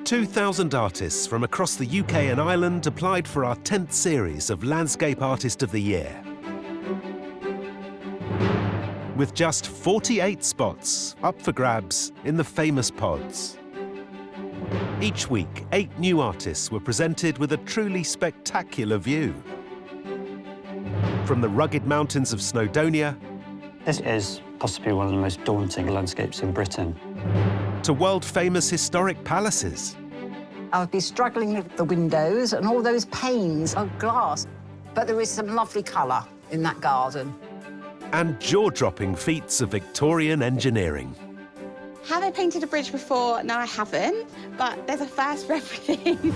2,000 artists from across the UK and Ireland applied for our 10th series of Landscape Artist of the Year. With just 48 spots up for grabs in the famous pods. Each week, 8 new artists were presented with a truly spectacular view. From the rugged mountains of Snowdonia, this is possibly one of the most daunting landscapes in Britain, to world-famous historic palaces. I would be struggling with the windows and all those panes of glass. But there is some lovely colour in that garden. And jaw-dropping feats of Victorian engineering. Have I painted a bridge before? No, I haven't, but there's a first for everything.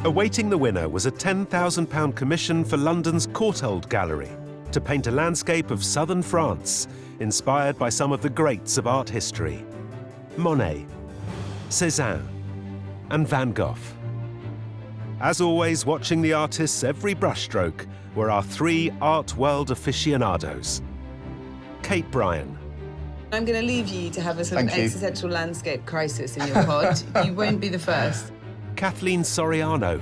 Awaiting the winner was a £10,000 commission for London's Courtauld Gallery to paint a landscape of southern France, inspired by some of the greats of art history. Monet, Cézanne, and Van Gogh. As always, watching the artist's every brushstroke were our 3 art world aficionados. Kate Bryan. I'm going to leave you to have a sort of existential landscape crisis in your pod. You won't be the first. Kathleen Soriano.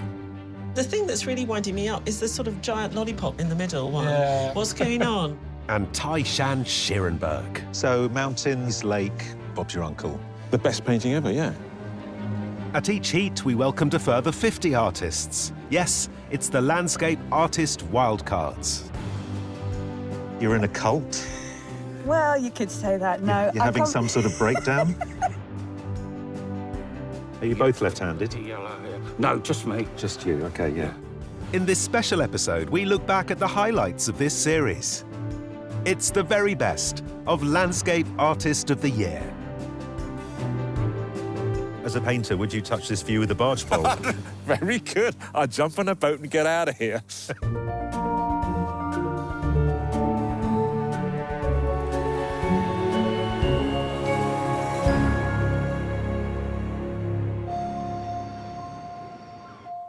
The thing that's really winding me up is the sort of giant lollipop in the middle one. Yeah. What's going on? And Taishan Schierenberg. So, mountains, lake, Bob's your uncle. The best painting ever, yeah. At each heat, we welcomed a further 50 artists. Yes, it's the Landscape Artist Wildcards. You're in a cult? Well, you could say that, no. You're having some sort of breakdown? Are you both left-handed? No, just me. Just you, OK, yeah. In this special episode, we look back at the highlights of this series. It's the very best of Landscape Artist of the Year. As a painter, would you touch this view with a barge pole? Very good. I'll jump on a boat and get out of here.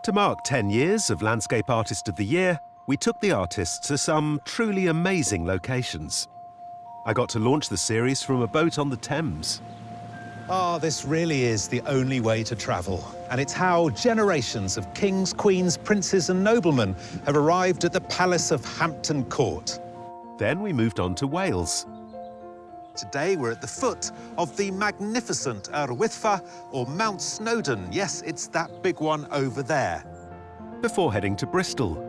To mark 10 years of Landscape Artist of the Year, we took the artists to some truly amazing locations. I got to launch the series from a boat on the Thames. Ah, this really is the only way to travel. And it's how generations of kings, queens, princes and noblemen have arrived at the Palace of Hampton Court. Then we moved on to Wales. Today we're at the foot of the magnificent Yr Wyddfa, or Mount Snowdon. Yes, it's that big one over there. Before heading to Bristol.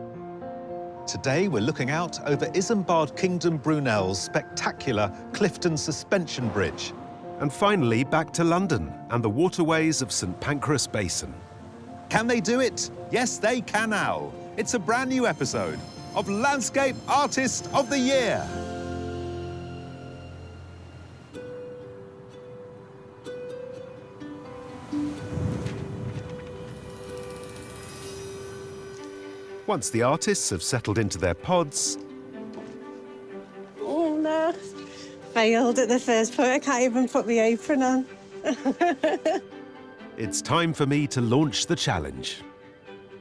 Today we're looking out over Isambard Kingdom Brunel's spectacular Clifton Suspension Bridge. And finally back to London and the waterways of St Pancras Basin. Can they do it? Yes, they can now. It's a brand new episode of Landscape Artist of the Year. Once the artists have settled into their pods... Oh, no. Failed at the first point. I can't even put the apron on. It's time for me to launch the challenge.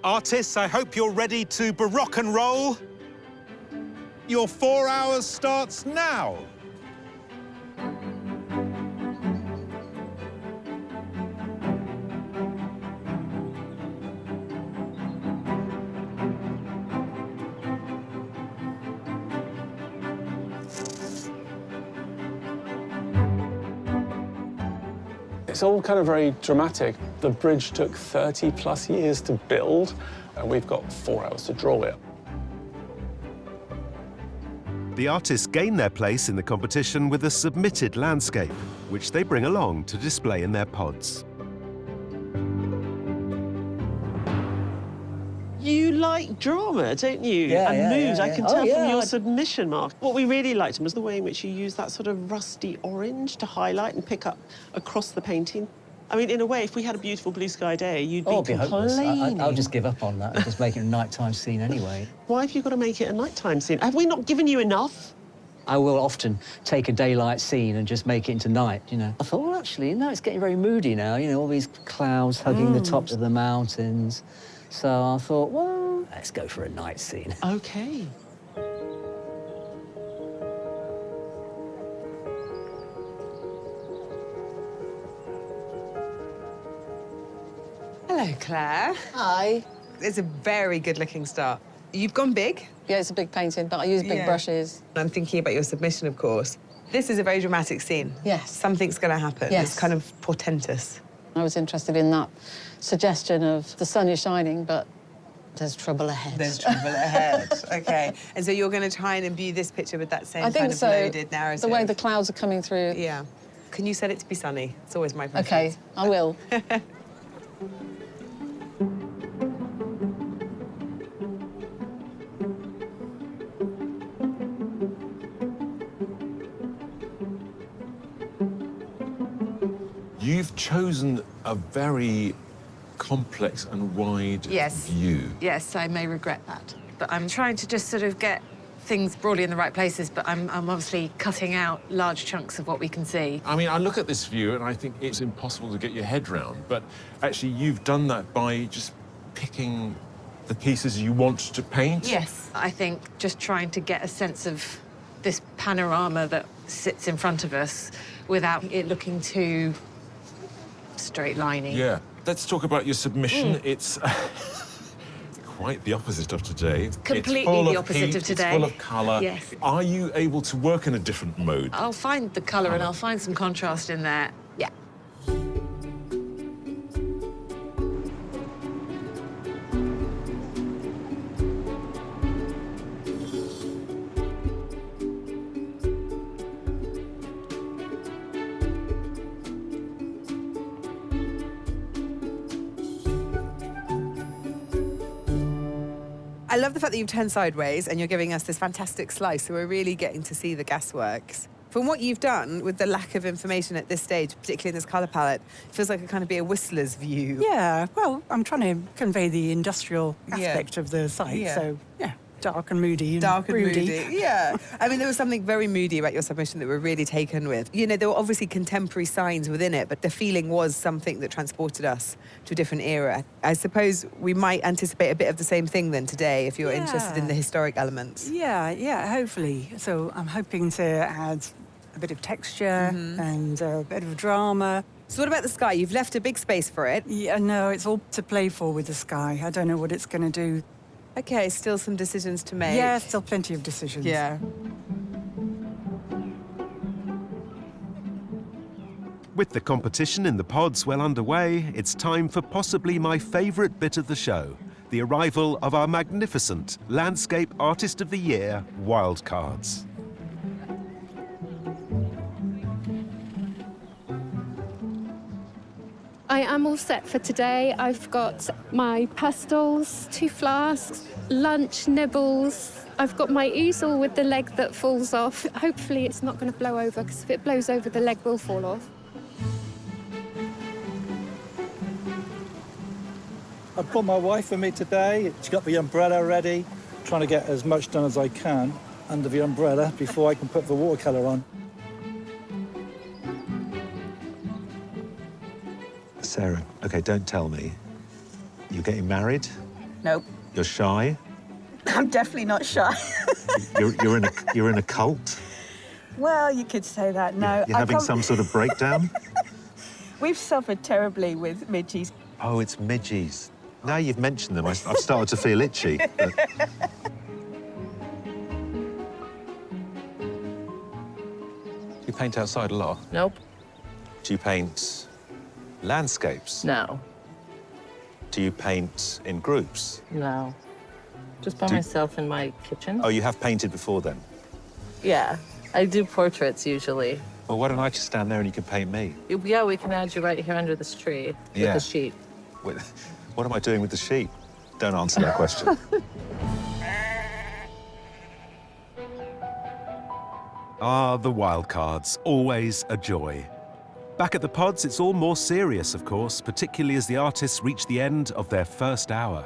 Artists, I hope you're ready to baroque and roll. Your 4 hours starts now. It's all kind of very dramatic. The bridge took 30+ years to build, and we've got 4 hours to draw it. The artists gain their place in the competition with a submitted landscape, which they bring along to display in their pods. You like drama, don't you? Yeah, and yeah, mood. yeah, I can yeah. tell Oh, from yeah, your submission, Mark. What we really liked was the way in which you used that sort of rusty orange to highlight and pick up across the painting. I mean, in a way, if we had a beautiful blue sky day, you'd be complaining. I'll just give up on that and just make it a nighttime scene anyway. Why have you got to make it a nighttime scene? Have we not given you enough? I will often take a daylight scene and just make it into night, you know. I thought, well, actually, no, it's getting very moody now, you know, all these clouds hugging the tops of the mountains. So I thought, well, let's go for a night scene. OK. Hello, Claire. Hi. It's a very good-looking start. You've gone big. Yeah, it's a big painting, but I use big brushes. I'm thinking about your submission, of course. This is a very dramatic scene. Yes. Something's going to happen. Yes. It's kind of portentous. I was interested in that suggestion of the sun is shining, but there's trouble ahead. There's trouble ahead. OK. And so you're going to try and imbue this picture with that same kind of loaded narrative? The way the clouds are coming through. Yeah. Can you set it to be sunny? It's always my preference. OK, I will. You've chosen a very complex and wide view. Yes, I may regret that. But I'm trying to just sort of get things broadly in the right places, but I'm obviously cutting out large chunks of what we can see. I mean, I look at this view and I think it's impossible to get your head round, but actually you've done that by just picking the pieces you want to paint. Yes. I think just trying to get a sense of this panorama that sits in front of us without it looking too straight-liney. Yeah. Let's talk about your submission. It's quite the opposite of today. Completely the opposite of today. It's full of colour. Yes. Are you able to work in a different mode? I'll find the colour and I'll find some contrast in there. Yeah. I love the fact that you've turned sideways and you're giving us this fantastic slice, so we're really getting to see the gasworks. From what you've done, with the lack of information at this stage, particularly in this colour palette, it feels like it kind of be a whistler's view. Yeah, well, I'm trying to convey the industrial aspect of the site, so, yeah, dark and moody and Dark and broody. moody, yeah. I mean, there was something very moody about your submission that we're really taken with. You know, there were obviously contemporary signs within it, but the feeling was something that transported us to a different era. I suppose we might anticipate a bit of the same thing then today, if you're interested in the historic elements. Yeah, hopefully. So I'm hoping to add a bit of texture and a bit of drama. So what about the sky? You've left a big space for it. Yeah, no, it's all to play for with the sky. I don't know what it's going to do. OK, still some decisions to make. Yeah, still plenty of decisions. Yeah. With the competition in the pods well underway, it's time for possibly my favourite bit of the show, the arrival of our magnificent Landscape Artist of the Year wildcards. I am all set for today. I've got my pastels, 2 flasks, lunch nibbles. I've got my easel with the leg that falls off. Hopefully it's not going to blow over, because if it blows over, the leg will fall off. I've brought my wife with me today. She's got the umbrella ready, trying to get as much done as I can under the umbrella before I can put the watercolour on. Sarah, OK, don't tell me. You're getting married? Nope. You're shy? I'm definitely not shy. You're in a cult? Well, you could say that. No, You're having some sort of breakdown? We've suffered terribly with midges. Oh, it's midges. Now you've mentioned them, I've started to feel itchy. But... You paint outside a lot? Nope. Do you paint landscapes? No. Do you paint in groups? No. Just by myself in my kitchen. Oh, you have painted before then? Yeah. I do portraits usually. Well, why don't I just stand there and you can paint me? Yeah, we can add you right here under this tree with the sheep. What am I doing with the sheep? Don't answer that question. Ah, the wildcards, always a joy. Back at the pods, it's all more serious, of course, particularly as the artists reach the end of their first hour.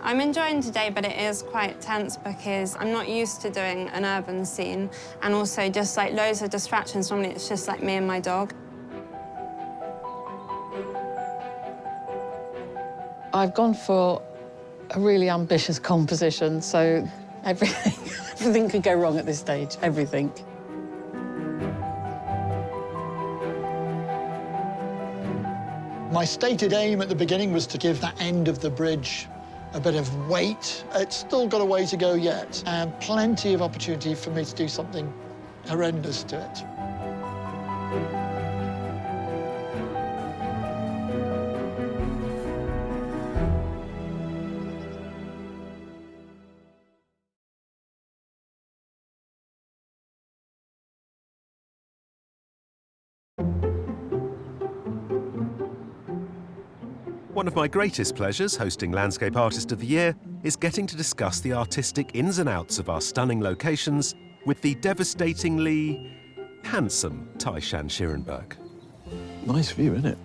I'm enjoying today, but it is quite tense because I'm not used to doing an urban scene, and also just like loads of distractions. Normally it's just like me and my dog. I've gone for a really ambitious composition, so everything could go wrong at this stage, everything. My stated aim at the beginning was to give that end of the bridge a bit of weight. It's still got a way to go yet, and plenty of opportunity for me to do something horrendous to it. One of my greatest pleasures hosting Landscape Artist of the Year is getting to discuss the artistic ins and outs of our stunning locations with the devastatingly handsome Taishan Schierenberg. Nice view, isn't it?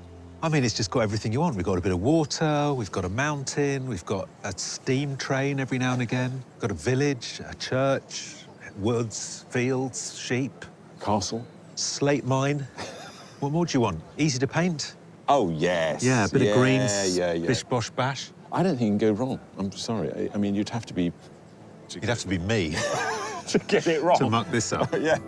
I mean, it's just got everything you want. We've got a bit of water, we've got a mountain, we've got a steam train every now and again, we've got a village, a church, woods, fields, sheep. Castle. Slate mine. What more do you want? Easy to paint? Oh, yes. Yeah, a bit of greens, yeah. bish, bosh, bash. I don't think you can go wrong. I'm sorry. I mean, you'd have to be... You'd have to be me. to get it wrong. To muck this up. Yeah.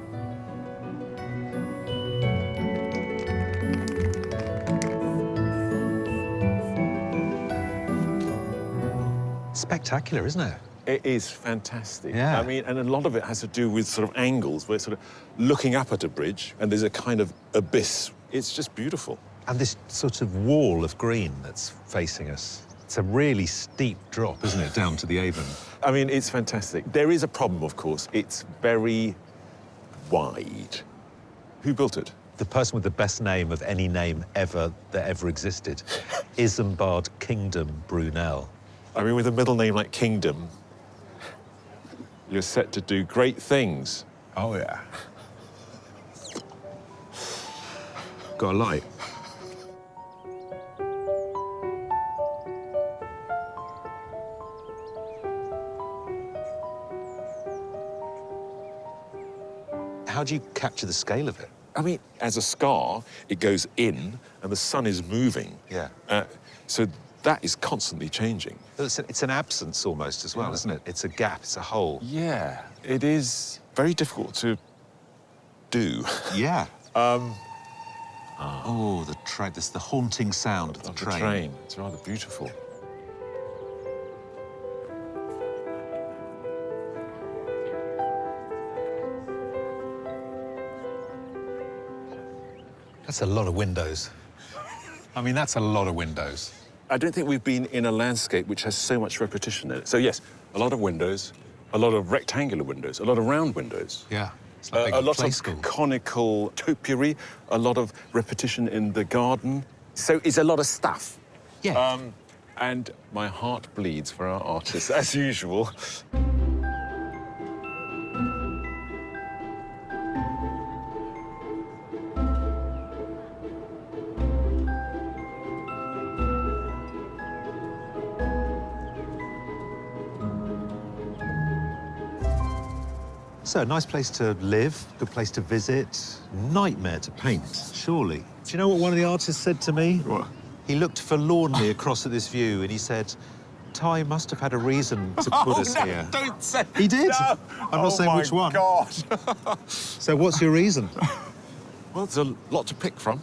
Spectacular, isn't it? It is fantastic. Yeah. I mean, and a lot of it has to do with sort of angles, where it's sort of looking up at a bridge, and there's a kind of abyss. It's just beautiful. And this sort of wall of green that's facing us. It's a really steep drop, isn't it, down to the Avon? I mean, it's fantastic. There is a problem, of course. It's very wide. Who built it? The person with the best name of any name that ever existed. Isambard Kingdom Brunel. I mean, with a middle name like Kingdom, you're set to do great things. Oh, yeah. Got a light? How do you capture the scale of it? I mean, as a scar, it goes in and the sun is moving. Yeah. So that is constantly changing. It's an absence almost as well, isn't it? It's a gap, it's a hole. Yeah, it is very difficult to do. Yeah. Oh, the train, this is the haunting sound of the train. It's rather beautiful. That's a lot of windows. I mean, that's a lot of windows. I don't think we've been in a landscape which has so much repetition in it. So yes, a lot of windows, a lot of rectangular windows, a lot of round windows. Yeah. It's like a lot of conical topiary, a lot of repetition in the garden. So it's a lot of stuff. Yeah. And my heart bleeds for our artists, as usual. So, a nice place to live, good place to visit, nightmare to paint, surely. Do you know what one of the artists said to me? What? He looked forlornly across at this view and he said, Ty must have had a reason to put us here. Don't say He did. No. I'm not saying which one. Oh, my God. So what's your reason? Well, there's a lot to pick from.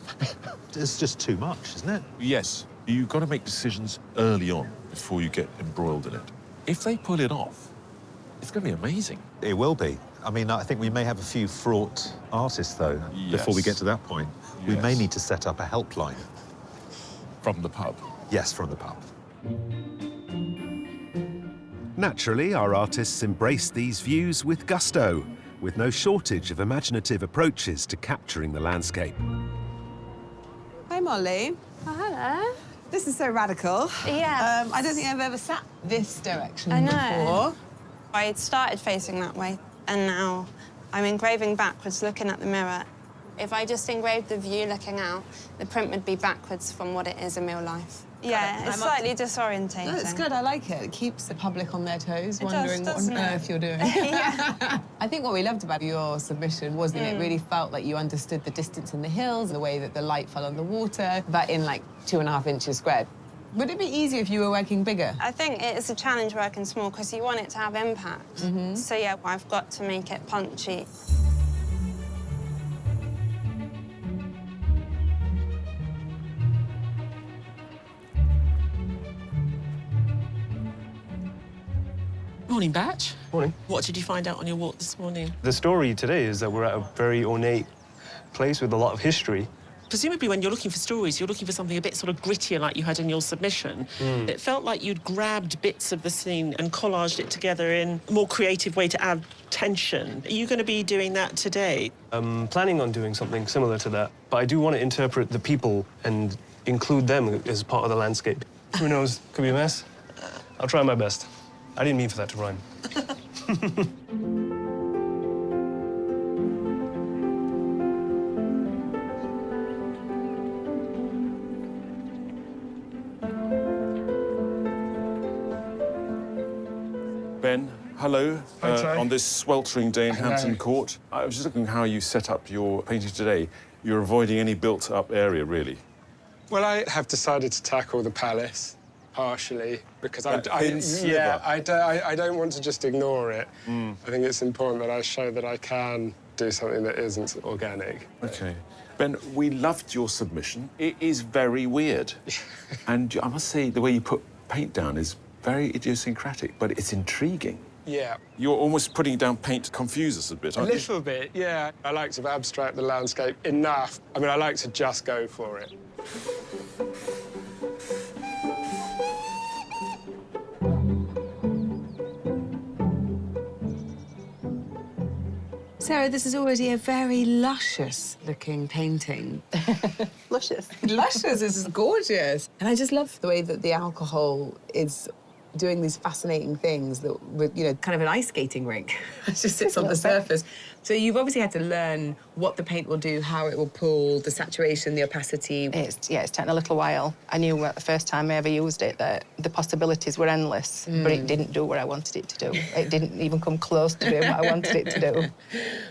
It's just too much, isn't it? Yes. You've got to make decisions early on before you get embroiled in it. If they pull it off, it's going to be amazing. It will be. I mean, I think we may have a few fraught artists, though, before we get to that point. We may need to set up a helpline. From the pub? Yes, from the pub. Naturally, our artists embrace these views with gusto, with no shortage of imaginative approaches to capturing the landscape. Hi, Molly. Oh, hello. This is so radical. Yeah. I don't think I've ever sat this direction I know. before. I started facing that way, and now I'm engraving backwards, looking at the mirror. If I just engraved the view looking out, the print would be backwards from what it is in real life. Yeah, it's slightly disorientating. No, it's good, I like it. It keeps the public on their toes, It wondering does, what on doesn't it? earth you're doing. Yeah. I think what we loved about your submission was that it really felt like you understood the distance in the hills, the way that the light fell on the water, but in like 2.5 inches squared. Would it be easier if you were working bigger? I think it's a challenge working small because you want it to have impact. So yeah, I've got to make it punchy. Morning, Batch. Morning. What did you find out on your walk this morning? The story today is that we're at a very ornate place with a lot of history. Presumably when you're looking for stories, you're looking for something a bit sort of grittier like you had in your submission. It felt like you'd grabbed bits of the scene and collaged it together in a more creative way to add tension. Are you going to be doing that today? I'm planning on doing something similar to that, but I do want to interpret the people and include them as part of the landscape. Who knows? Could be a mess. I'll try my best. I didn't mean for that to rhyme. Ben, hello. Hi, Ty. On this sweltering day in Hampton Court. I was just looking how you set up your painting today. You're avoiding any built-up area, really. Well, I have decided to tackle the palace, partially, because I don't want to just ignore it. I think it's important that I show that I can do something that isn't organic. OK. Ben, we loved your submission. It is very weird. And I must say, the way you put paint down is very idiosyncratic, but it's intriguing. Yeah. You're almost putting down paint to confuse us a bit, A aren't you? little bit, yeah. I like to abstract the landscape enough. I mean, I like to just go for it. Sarah, this is already a very luscious-looking painting. Luscious. Luscious, this is gorgeous. And I just love the way that the alcohol is doing these fascinating things that, with, you know, kind of an ice skating rink. It just sits on the surface. So you've obviously had to learn what the paint will do, how it will pull, the saturation, the opacity. It's taken a little while. I knew the first time I ever used it that the possibilities were endless, but it didn't do what I wanted it to do. It didn't even come close to doing what I wanted it to do.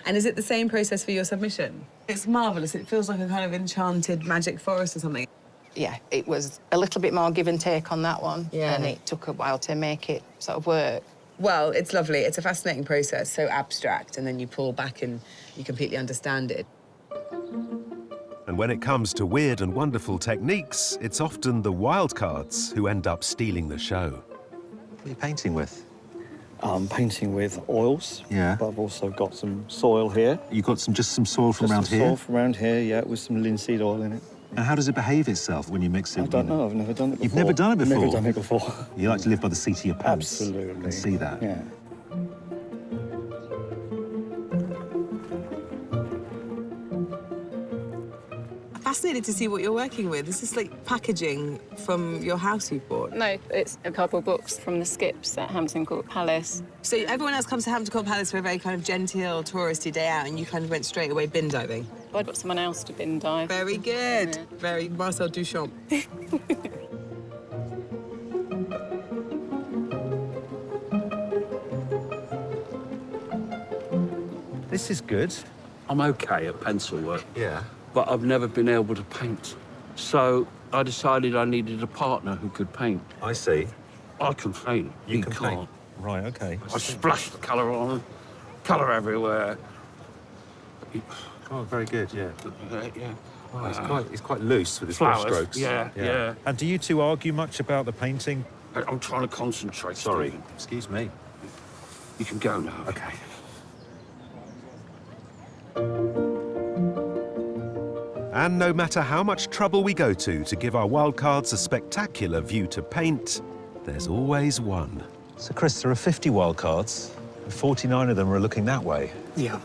And is it the same process for your submission? It's marvellous. It feels like a kind of enchanted magic forest or something. Yeah, it was a little bit more give and take on that one. Yeah. And it took a while to make it sort of work. Well, it's lovely. It's a fascinating process, so abstract, and then you pull back and you completely understand it. And when it comes to weird and wonderful techniques, it's often the wildcards who end up stealing the show. What are you painting with? I'm painting with oils. Yeah. But I've also got some soil here. You got just some soil from around here? Soil from around here, yeah, with some linseed oil in it. And how does it behave itself when you mix it? I don't know. I've never done it before. You've never done it before? Never done it before. You like to live by the seat of your pants? Absolutely. I can see that. Yeah. I'm fascinated to see what you're working with. Is this like packaging from your house you bought? No, it's a couple of books from the skips at Hampton Court Palace. So everyone else comes to Hampton Court Palace for a very kind of genteel, touristy day out, and you kind of went straight away bin diving? I got someone else to bin dive. Very good. Yeah. Very Marcel Duchamp. This is good. I'm OK at pencil work. Yeah. But I've never been able to paint. So I decided I needed a partner who could paint. I see. I can paint. You can't. paint. Right, OK. I splashed the colour on, colour everywhere. Oh, very good, yeah. Yeah. Oh, he's quite loose with his flowers, brushstrokes. Yeah. And do you two argue much about the painting? I'm trying to concentrate. Sorry, Stephen. excuse me. You can go now. OK. And no matter how much trouble we go to give our wildcards a spectacular view to paint, there's always one. So, Chris, there are 50 wildcards, and 49 of them are looking that way. Yeah.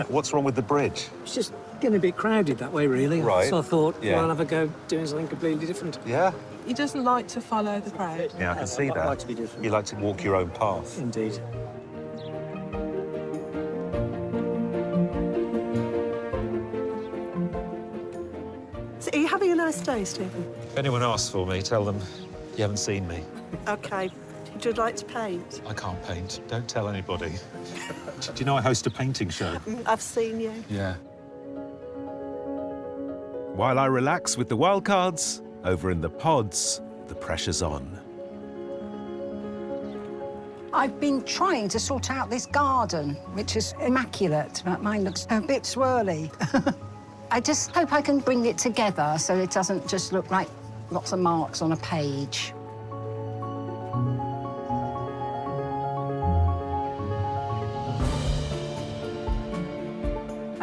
What's wrong with the bridge? It's just getting a bit crowded that way, really. Right. So I thought, Yeah. well, I'll have a go doing something completely different. Yeah? He doesn't like to follow the crowd. Yeah, I can see that. I like to be different. You like to walk your own path. Indeed. So are you having a nice day, Stephen? If anyone asks for me, tell them you haven't seen me. OK. Would you like to paint? I can't paint. Don't tell anybody. Do you know I host a painting show? I've seen you. Yeah. While I relax with the wildcards, over in the pods, the pressure's on. I've been trying to sort out this garden, which is immaculate, but mine looks a bit swirly. I just hope I can bring it together so it doesn't just look like lots of marks on a page.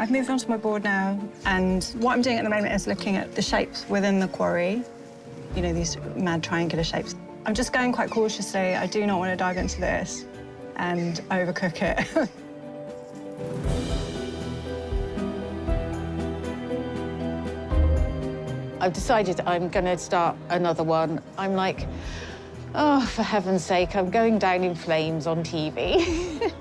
I've moved on to my board now, and what I'm doing at the moment is looking at the shapes within the quarry, you know, these mad triangular shapes. I'm just going quite cautiously. I do not want to dive into this and overcook it. I've decided I'm going to start another one. I'm like, oh, for heaven's sake, I'm going down in flames on TV.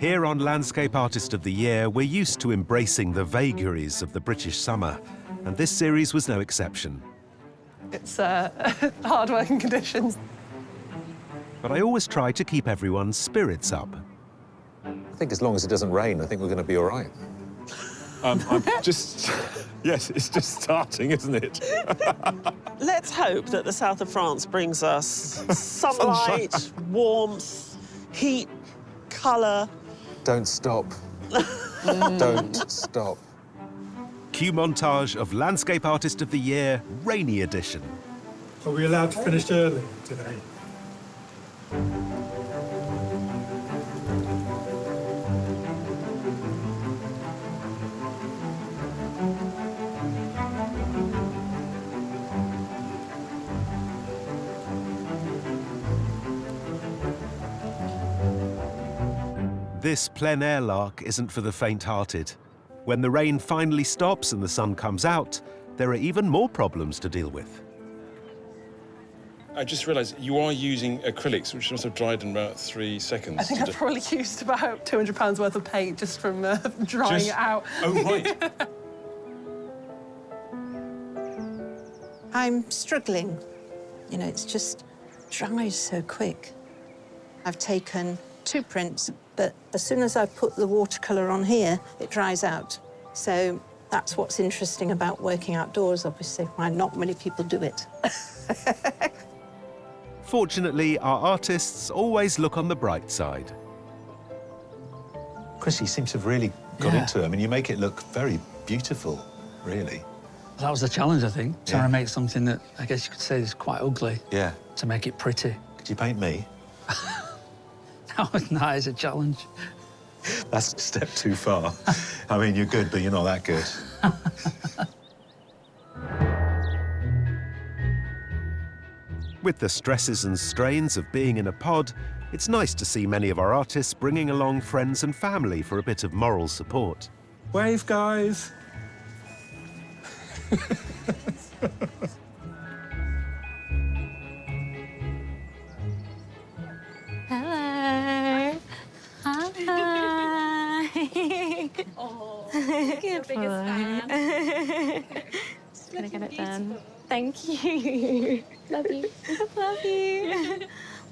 Here on Landscape Artist of the Year, we're used to embracing the vagaries of the British summer, and this series was no exception. It's hard working conditions. But I always try to keep everyone's spirits up. I think as long as it doesn't rain, I think we're going to be all right. I'm just... Yes, it's just starting, isn't it? Let's hope that the south of France brings us sunlight, warmth, heat, colour. Don't stop. Don't stop. Cue montage of Landscape Artist of the Year, Rainy Edition. Are we allowed to finish early today? This plein air lark isn't for the faint-hearted. When the rain finally stops and the sun comes out, there are even more problems to deal with. I just realised you are using acrylics, which must have dried in about 3 seconds. I think I've probably used about £200 worth of paint just from drying it out. Oh, right. I'm struggling. You know, it's just dries so quick. I've taken 2 prints, but as soon as I put the watercolour on here, it dries out. So that's what's interesting about working outdoors, obviously, why not many people do it. Fortunately, our artists always look on the bright side. Chris, you seem to have really got into it. I mean, you make it look very beautiful, really. That was the challenge, I think, trying to make something that I guess you could say is quite ugly. Yeah. To make it pretty. Could you paint me? That is a challenge. That's a step too far. I mean, you're good, but you're not that good. With the stresses and strains of being in a pod, it's nice to see many of our artists bringing along friends and family for a bit of moral support. Wave, guys. Hello. Hi. Oh, good boy. Just gonna get it done. Thank you. Love you. Love you.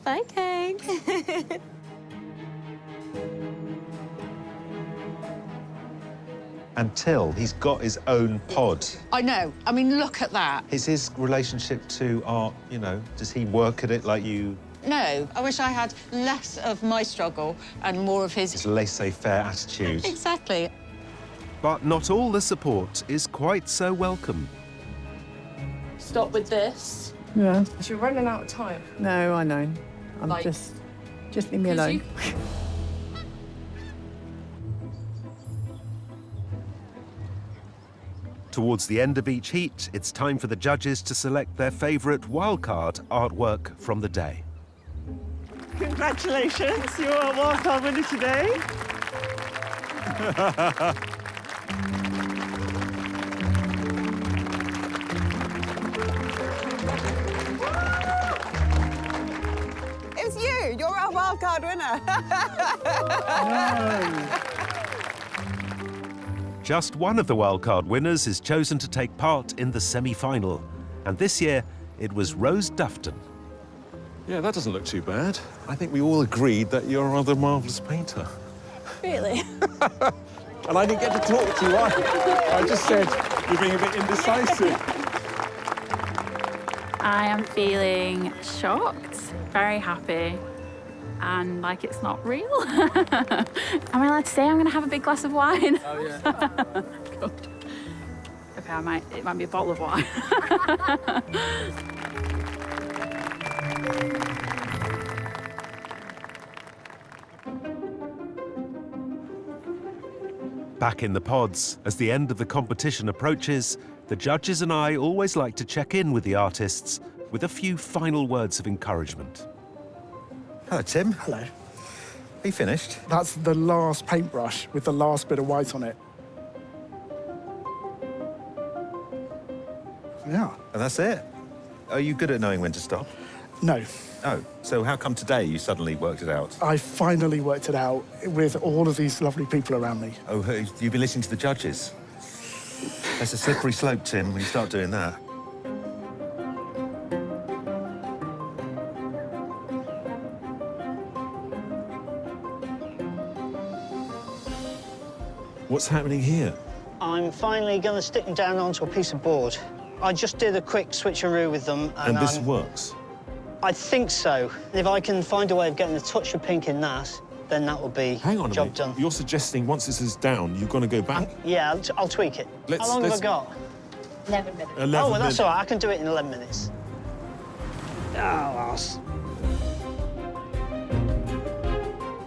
Bye, Kate. Until he's got his own pod. I know. I mean, look at that. Is his relationship to art, you know, does he work at it like you? No, I wish I had less of my struggle and more of his. His laissez-faire attitude. Exactly. But not all the support is quite so welcome. Stop with this. Yeah. You're running out of time. No, I know. I'm Like- just leave me alone. Towards the end of each heat, it's time for the judges to select their favourite wildcard artwork from the day. Congratulations, you're a wildcard winner today. It's you. You're our wildcard winner. Just one of the wildcard winners is chosen to take part in the semi-final, and this year it was Rose Dufton. Yeah, that doesn't look too bad. I think we all agreed that you're a rather marvellous painter. Really? And I didn't get to talk to you either. I just said you're being a bit indecisive. I am feeling shocked, very happy, and like it's not real. Am I allowed to say I'm going to have a big glass of wine? Oh, yeah. Good. Okay, it might be a bottle of wine. Back in the pods, as the end of the competition approaches, the judges and I always like to check in with the artists with a few final words of encouragement. Hello, Tim. Hello. Are you finished? That's the last paintbrush with the last bit of white on it. Yeah. And that's it? Are you good at knowing when to stop? No. Oh, so how come today you suddenly worked it out? I finally worked it out with all of these lovely people around me. Oh, you've been listening to the judges? That's a slippery slope, Tim, when you start doing that. What's happening here? I'm finally going to stick them down onto a piece of board. I just did a quick switcheroo with them. And this works? I think so. If I can find a way of getting a touch of pink in that, then that will be job done. You're suggesting once this is down, you're going to go back? Yeah, I'll tweak it. How long have I got? 11 minutes. 11 oh, well, that's minutes. all right. I can do it in 11 minutes. Oh, ass.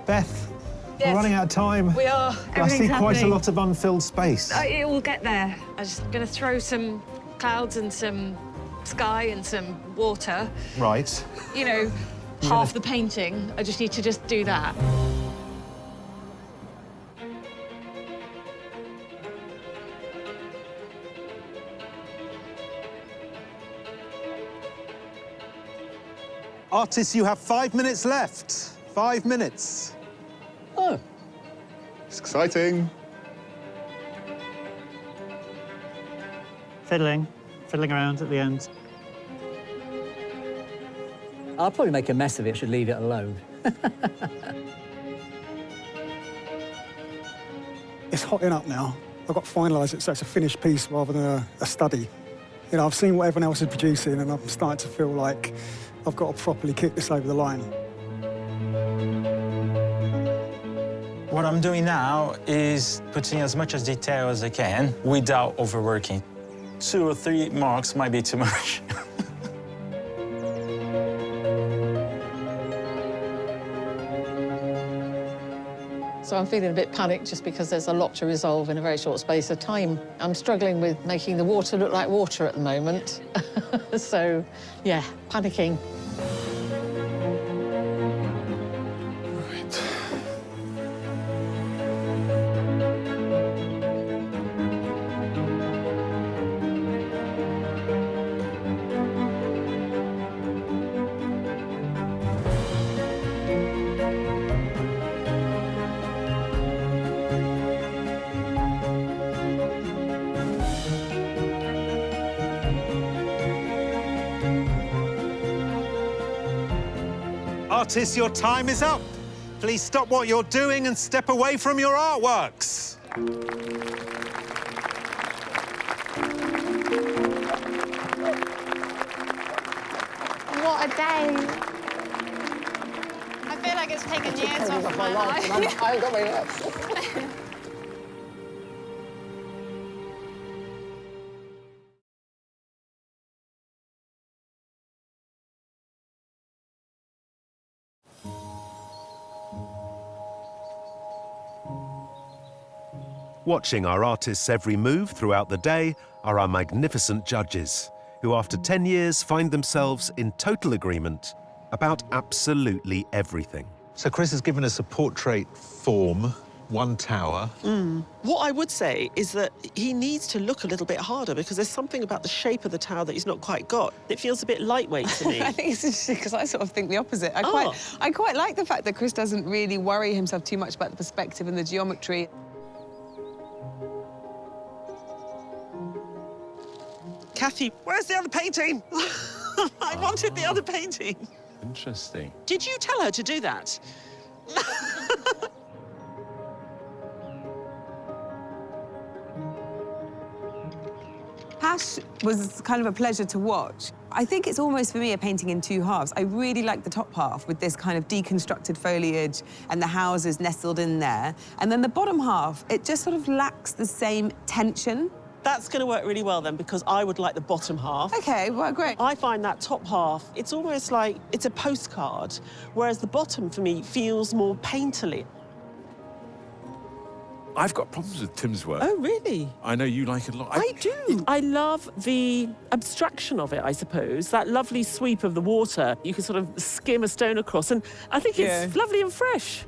Beth, Yes. we're running out of time. We are. I see Everything's quite a happening. lot of unfilled space. It will get there. I'm just going to throw some clouds and some sky and some water. Right. You know, half the painting. I just need to just do that. Artists, you have 5 minutes left. 5 minutes. Oh. It's exciting. Fiddling around at the end. I'll probably make a mess of it, should leave it alone. It's hotting up now. I've got to finalise it so it's a finished piece rather than a study. You know, I've seen what everyone else is producing and I'm starting to feel like I've got to properly kick this over the line. What I'm doing now is putting as much as detail as I can without overworking. 2 or 3 marks might be too much. So I'm feeling a bit panicked just because there's a lot to resolve in a very short space of time. I'm struggling with making the water look like water at the moment. So, yeah, panicking. Artists, your time is up. Please stop what you're doing and step away from your artworks. What a day. I feel like it's taken years off my life. I've got my life. Watching our artists' every move throughout the day are our magnificent judges, who after 10 years find themselves in total agreement about absolutely everything. So Chris has given us a portrait form, 1 tower. What I would say is that he needs to look a little bit harder because there's something about the shape of the tower that he's not quite got. It feels a bit lightweight to me. I think it's interesting because I sort of think the opposite. I quite like the fact that Chris doesn't really worry himself too much about the perspective and the geometry. Kathy, where's the other painting? I wanted the other painting. Interesting. Did you tell her to do that? Hash was kind of a pleasure to watch. I think it's almost, for me, a painting in two halves. I really like the top half with this kind of deconstructed foliage and the houses nestled in there. And then the bottom half, it just sort of lacks the same tension. That's going to work really well then, because I would like the bottom half. OK, well, great. I find that top half, it's almost like it's a postcard, whereas the bottom, for me, feels more painterly. I've got problems with Tim's work. Oh, really? I know you like it a lot. I do. I love the abstraction of it, I suppose. That lovely sweep of the water. You can sort of skim a stone across, and I think it's lovely and fresh.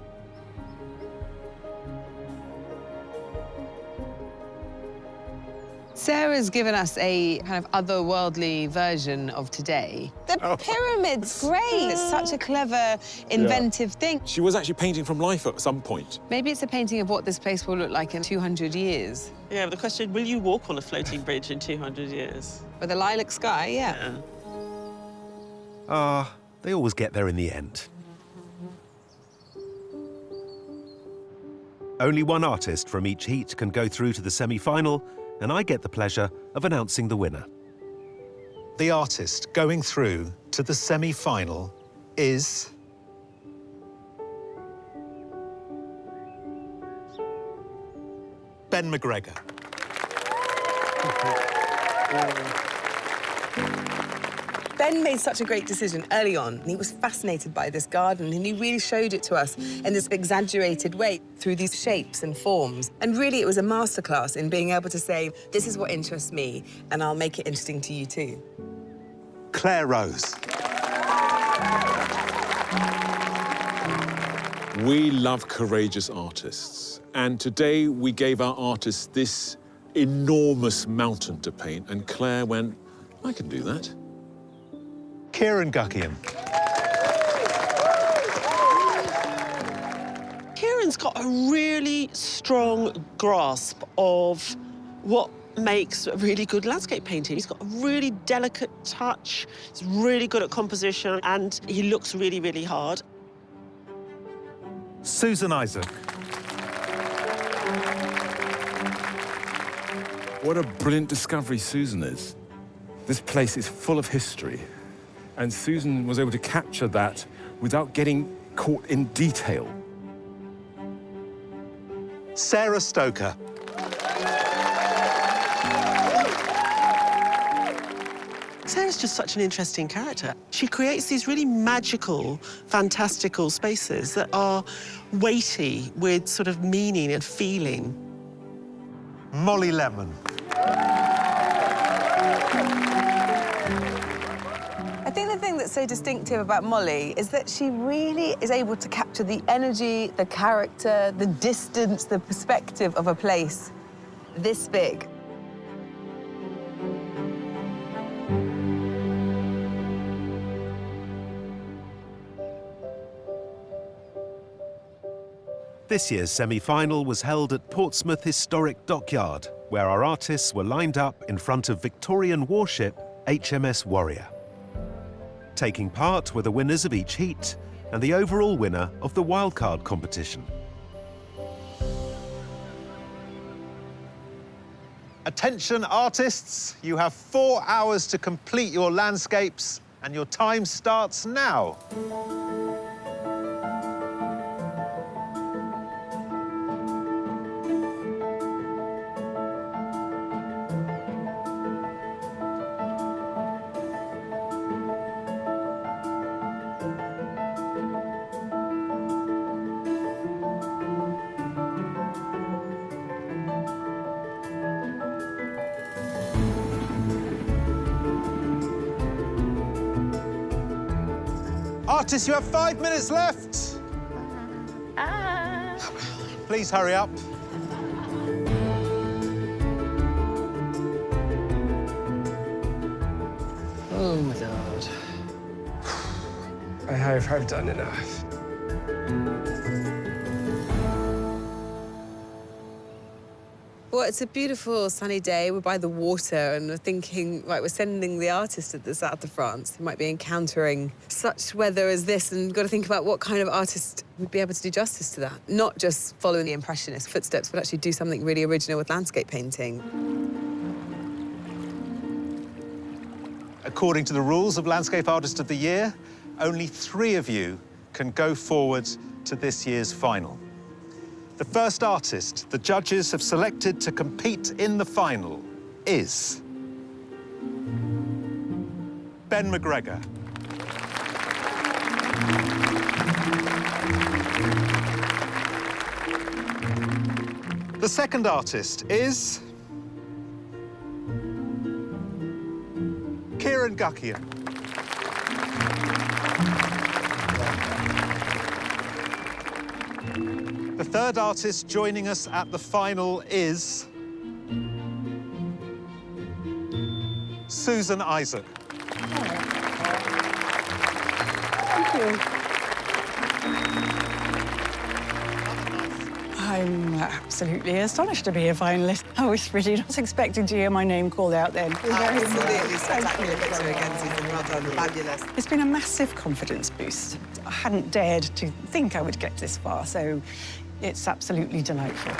Sarah's given us a kind of otherworldly version of today. The pyramid's great. It's such a clever, inventive thing. She was actually painting from life at some point. Maybe it's a painting of what this place will look like in 200 years. Yeah, but the question, will you walk on a floating bridge in 200 years? With a lilac sky, yeah. They always get there in the end. Only one artist from each heat can go through to the semi-final, and I get the pleasure of announcing the winner. The artist going through to the semi-final is... Ben McGregor. Ben made such a great decision early on. He was fascinated by this garden, and he really showed it to us in this exaggerated way through these shapes and forms. And really, it was a masterclass in being able to say, this is what interests me, and I'll make it interesting to you too. Claire Rose. We love courageous artists, and today we gave our artists this enormous mountain to paint, and Claire went, I can do that. Kieran Guckian. Kieran's got a really strong grasp of what makes a really good landscape painting. He's got a really delicate touch, he's really good at composition, and he looks really, really hard. Susan Isaac. What a brilliant discovery Susan is. This place is full of history, and Susan was able to capture that without getting caught in detail. Sarah Stoker. Sarah's just such an interesting character. She creates these really magical, fantastical spaces that are weighty with sort of meaning and feeling. Molly Lemon. I think the thing that's so distinctive about Molly is that she really is able to capture the energy, the character, the distance, the perspective of a place this big. This year's semi-final was held at Portsmouth Historic Dockyard, where our artists were lined up in front of Victorian warship HMS Warrior. Taking part were the winners of each heat and the overall winner of the wildcard competition. Attention artists, you have 4 hours to complete your landscapes, and your time starts now. Artists, you have 5 minutes left. Please hurry up. Oh my God. I hope I've done enough. Well, it's a beautiful sunny day. We're by the water and we're thinking, right, we're sending the artist to the south of France who might be encountering such weather as this, and got to think about what kind of artist would be able to do justice to that. Not just following the Impressionist footsteps, but actually do something really original with landscape painting. According to the rules of Landscape Artist of the Year, only 3 of you can go forward to this year's final. The first artist the judges have selected to compete in the final is Ben McGregor. The second artist is Kieran Guckian. The third artist joining us at the final is Susan Isaac. Thank you. I'm absolutely astonished to be a finalist. I was really not expecting to hear my name called out then. Absolutely spectacular picture again, Susan. Well done, fabulous. It's been a massive confidence boost. I hadn't dared to think I would get this far, so it's absolutely delightful.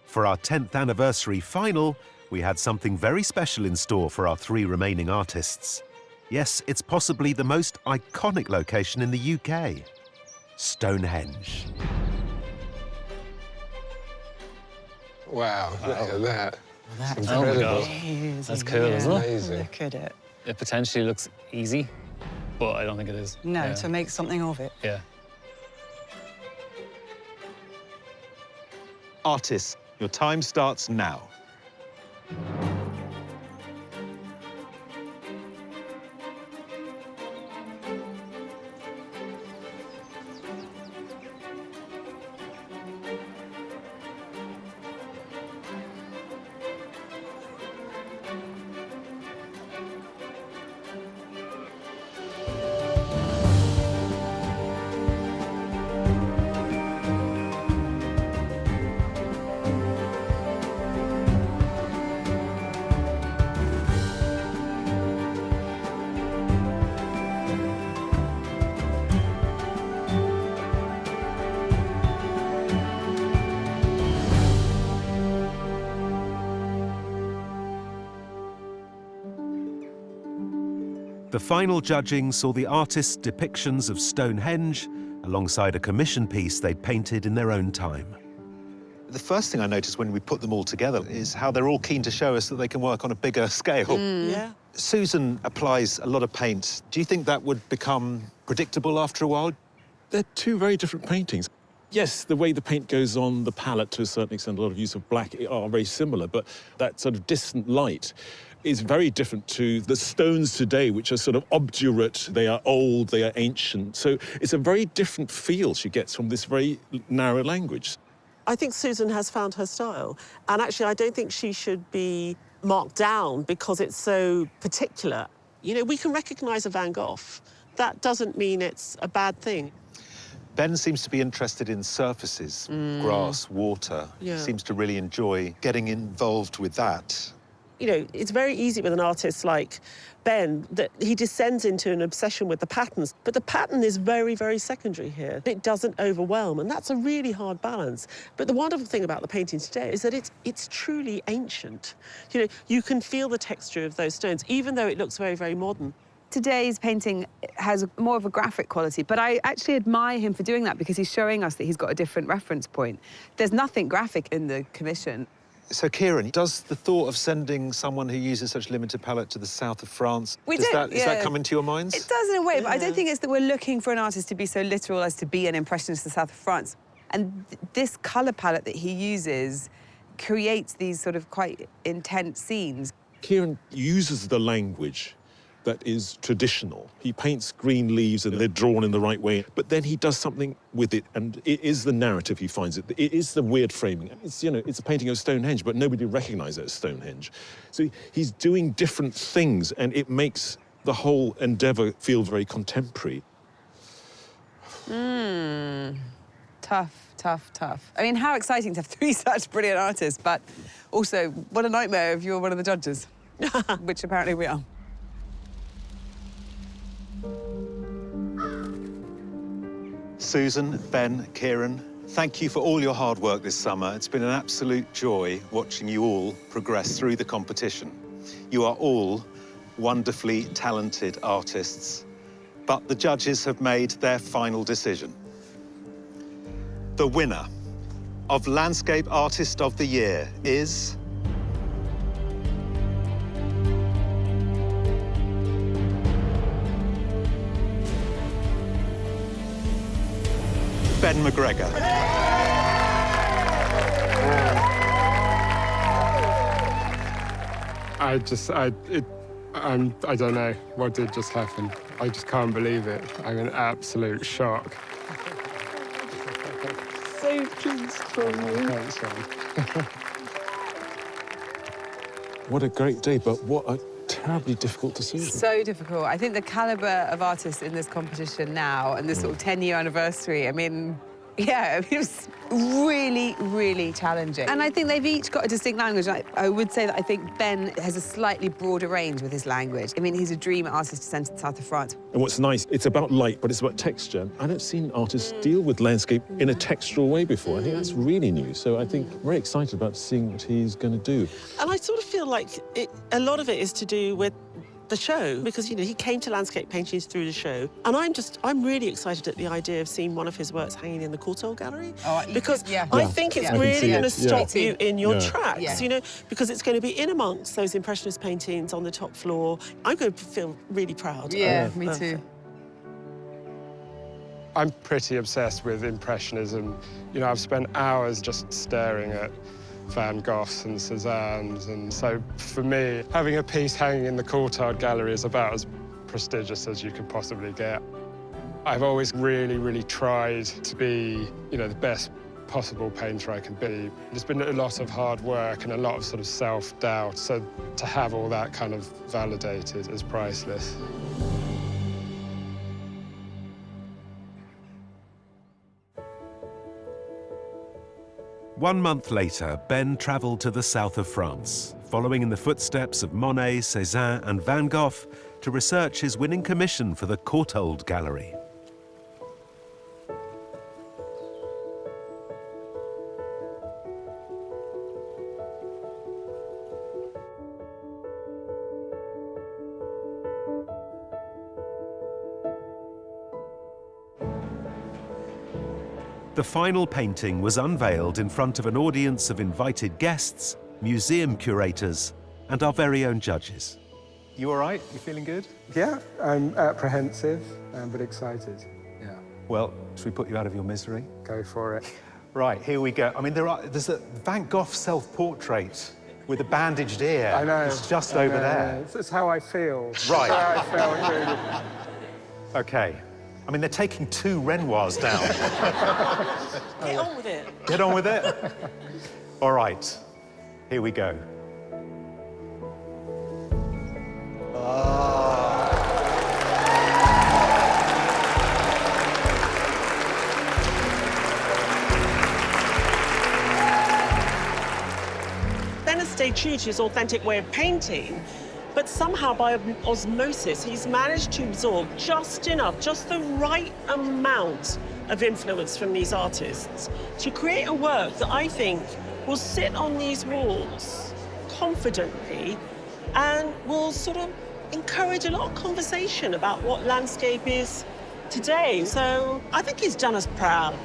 For our 10th anniversary final, we had something very special in store for our 3 remaining artists. Yes, it's possibly the most iconic location in the UK, Stonehenge. Wow, look at that. That's incredible. amazing. That's cool, isn't it? Amazing. Look at it. It potentially looks easy, but I don't think it is. No, Yeah. to make something of it. Yeah. Artists, your time starts now. The final judging saw the artists' depictions of Stonehenge alongside a commission piece they'd painted in their own time. The first thing I noticed when we put them all together is how they're all keen to show us that they can work on a bigger scale. Yeah. Susan applies a lot of paint. Do you think that would become predictable after a while? They're 2 very different paintings. Yes, the way the paint goes on the palette, to a certain extent, a lot of use of black, are very similar, but that sort of distant light is very different to the stones today, which are sort of obdurate, they are old, they are ancient. So it's a very different feel she gets from this very narrow language. I think Susan has found her style. And actually, I don't think she should be marked down because it's so particular. You know, we can recognise a Van Gogh. That doesn't mean it's a bad thing. Ben seems to be interested in surfaces, grass, water. Yeah. He seems to really enjoy getting involved with that. You know, it's very easy with an artist like Ben that he descends into an obsession with the patterns, but the pattern is very, very secondary here. It doesn't overwhelm, and that's a really hard balance. But the wonderful thing about the painting today is that it's truly ancient. You know, you can feel the texture of those stones, even though it looks very, very modern. Today's painting has more of a graphic quality, but I actually admire him for doing that because he's showing us that he's got a different reference point. There's nothing graphic in the commission. So, Kieran, does the thought of sending someone who uses such limited palette to the south of France, does that come into your minds? It does in a way, but I don't think it's that we're looking for an artist to be so literal as to be an impressionist of the south of France. And this colour palette that he uses creates these sort of quite intense scenes. Kieran uses the language that is traditional. He paints green leaves and they're drawn in the right way, but then he does something with it, and it is the narrative he finds it. It is the weird framing. It's, you know, it's a painting of Stonehenge, but nobody recognises it as Stonehenge. So he's doing different things, and it makes the whole endeavour feel very contemporary. Tough, tough, tough. I mean, how exciting to have 3 such brilliant artists, but also what a nightmare if you're one of the judges, which apparently we are. Susan, Ben, Kieran, thank you for all your hard work this summer. It's been an absolute joy watching you all progress through the competition. You are all wonderfully talented artists, but the judges have made their final decision. The winner of Landscape Artist of the Year is... Ben McGregor. I don't know what did just happen. I just can't believe it. I'm in absolute shock. So pleased for you. Thanks, Sam. What a great day, but what a terribly difficult decision. So difficult. I think the calibre of artists in this competition now and this sort of 10-year anniversary, I mean, yeah, it was really, really challenging. And I think they've each got a distinct language. I would say that I think Ben has a slightly broader range with his language. I mean, he's a dream artist to send to the south of France. And what's nice, it's about light, but it's about texture. I don't seen artists deal with landscape in a textural way before. I think that's really new. So I think I'm very excited about seeing what he's going to do. And I sort of feel like a lot of it is to do with the show, because, you know, he came to landscape paintings through the show. And I'm really excited at the idea of seeing one of his works hanging in the Courtauld Gallery. Because I think it's really going to stop you in your tracks, you know, because it's going to be in amongst those Impressionist paintings on the top floor. I'm going to feel really proud. Yeah, me too. I'm pretty obsessed with Impressionism. You know, I've spent hours just staring at Van Goghs and Cézannes, and so for me, having a piece hanging in the Courtauld Gallery is about as prestigious as you could possibly get. I've always really, really tried to be, you know, the best possible painter I can be. There's been a lot of hard work and a lot of sort of self-doubt, so to have all that kind of validated is priceless. One month later, Ben travelled to the south of France, following in the footsteps of Monet, Cézanne and Van Gogh to research his winning commission for the Courtauld Gallery. The final painting was unveiled in front of an audience of invited guests, museum curators, and our very own judges. You all right? You feeling good? Yeah, I'm apprehensive, but excited. Yeah. Well, should we put you out of your misery? Go for it. Right, here we go. I mean, there's a Van Gogh self-portrait with a bandaged ear. I know. It's just over there. It's how I feel. Right. It's how I feel, really. OK. I mean, they're taking 2 Renoirs down. Get on with it. Get on with it? All right, here we go. Ben has stayed true to his authentic way of painting, but somehow by osmosis, he's managed to absorb just enough, just the right amount of influence from these artists to create a work that I think will sit on these walls confidently and will sort of encourage a lot of conversation about what landscape is today. So I think he's done us proud.